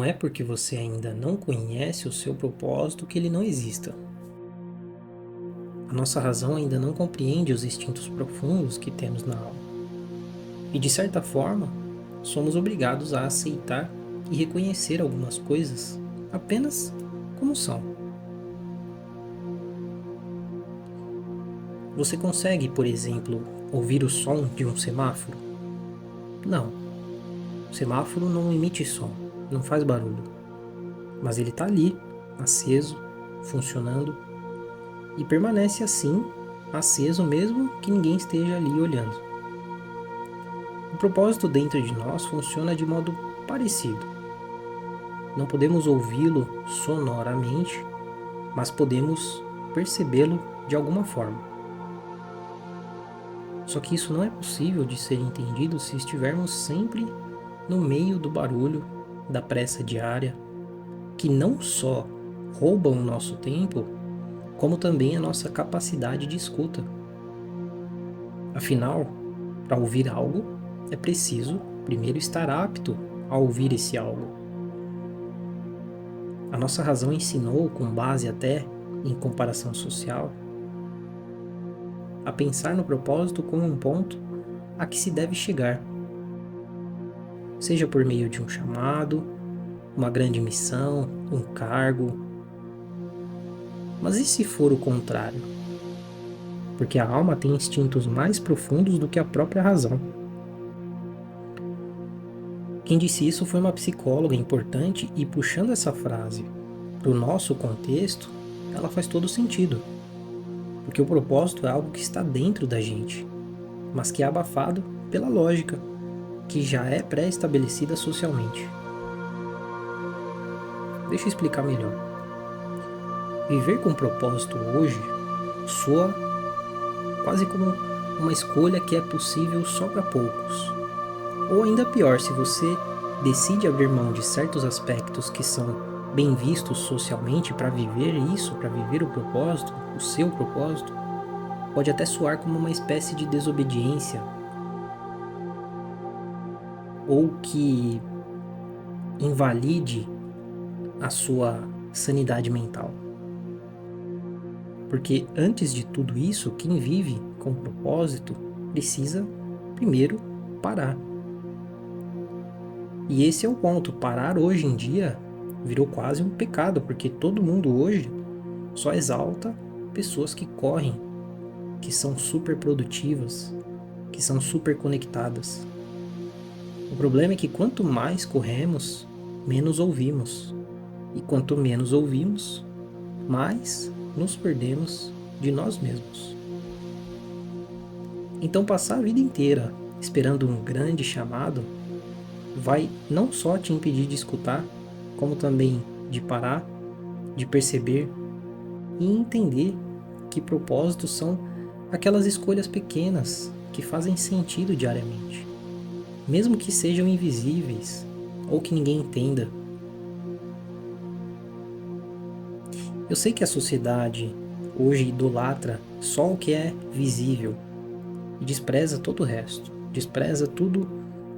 Não é porque você ainda não conhece o seu propósito que ele não exista. A nossa razão ainda não compreende os instintos profundos que temos na alma. E de certa forma, somos obrigados a aceitar e reconhecer algumas coisas apenas como são. Você consegue, por exemplo, ouvir o som de um semáforo? Não. O semáforo não emite som, não faz barulho. Mas ele está ali, aceso, funcionando e permanece assim, aceso mesmo que ninguém esteja ali olhando. O propósito dentro de nós funciona de modo parecido. Não podemos ouvi-lo sonoramente, mas podemos percebê-lo de alguma forma. Só que isso não é possível de ser entendido se estivermos sempre no meio do barulho, da pressa diária, que não só roubam o nosso tempo, como também a nossa capacidade de escuta. Afinal, para ouvir algo, é preciso primeiro estar apto a ouvir esse algo. A nossa razão ensinou, com base até em comparação social, a pensar no propósito como um ponto a que se deve chegar, seja por meio de um chamado, uma grande missão, um cargo. Mas e se for o contrário? Porque a alma tem instintos mais profundos do que a própria razão. Quem disse isso foi uma psicóloga importante e, puxando essa frase para o nosso contexto, ela faz todo sentido. Porque o propósito é algo que está dentro da gente, mas que é abafado pela lógica, que já é pré-estabelecida socialmente. Deixa eu explicar melhor. Viver com propósito hoje soa quase como uma escolha que é possível só para poucos. Ou ainda pior, se você decide abrir mão de certos aspectos que são bem vistos socialmente para viver isso, para viver o propósito, o seu propósito, pode até soar como uma espécie de desobediência ou que invalide a sua sanidade mental. Porque antes de tudo isso, quem vive com propósito precisa primeiro parar. E esse é o ponto. Parar hoje em dia virou quase um pecado, porque todo mundo hoje só exalta pessoas que correm, que são super produtivas, que são super conectadas. O problema é que quanto mais corremos, menos ouvimos. E quanto menos ouvimos, mais nos perdemos de nós mesmos. Então, passar a vida inteira esperando um grande chamado vai não só te impedir de escutar, como também de parar, de perceber e entender que propósitos são aquelas escolhas pequenas que fazem sentido diariamente, mesmo que sejam invisíveis ou que ninguém entenda. Eu sei que a sociedade hoje idolatra só o que é visível e despreza todo o resto, despreza tudo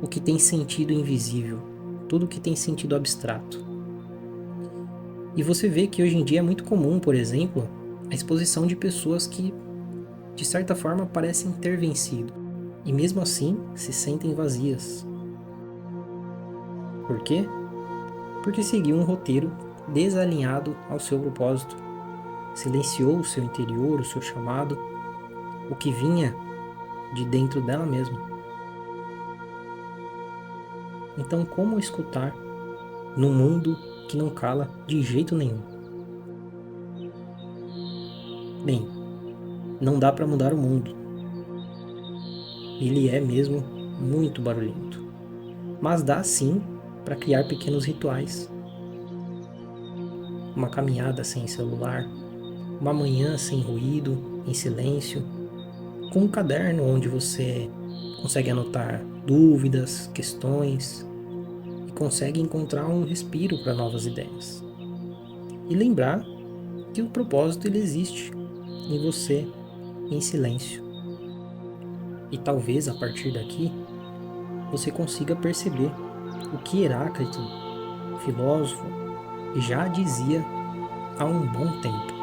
o que tem sentido invisível, tudo o que tem sentido abstrato. E você vê que hoje em dia é muito comum, por exemplo, a exposição de pessoas que, de certa forma, parecem ter vencido, e mesmo assim se sentem vazias. Por quê? Porque seguiu um roteiro desalinhado ao seu propósito, silenciou o seu interior, o seu chamado, o que vinha de dentro dela mesma. Então, como escutar num mundo que não cala de jeito nenhum? Bem, não dá para mudar o mundo. Ele é mesmo muito barulhento. Mas dá sim para criar pequenos rituais. Uma caminhada sem celular, uma manhã sem ruído, em silêncio, com um caderno onde você consegue anotar dúvidas, questões e consegue encontrar um respiro para novas ideias. E lembrar que o propósito ele existe em você, em silêncio. E talvez a partir daqui você consiga perceber o que Heráclito filósofo, já dizia há um bom tempo.